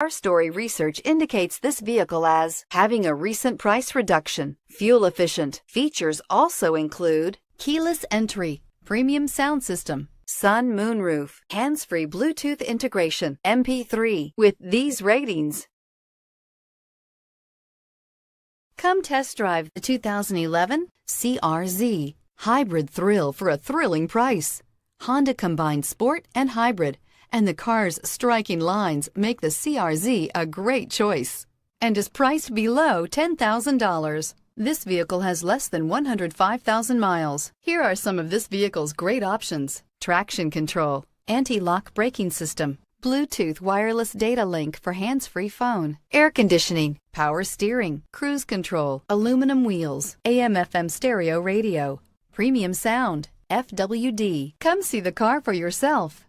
Our story research indicates this vehicle as having a recent price reduction, fuel efficient. Features also include keyless entry, premium sound system, sun moonroof, hands-free Bluetooth integration, MP3. With these ratings, come test drive the 2011 CR-Z. Hybrid thrill for a thrilling price. Honda combines sport and hybrid, and the car's striking lines make the CR-Z a great choice and is priced below $10,000. This vehicle has less than 105,000 miles. Here are some of this vehicle's great options: traction control, anti-lock braking system, Bluetooth wireless data link for hands-free phone, air conditioning, power steering, cruise control, aluminum wheels, AM/FM stereo radio, premium sound, FWD. Come see the car for yourself.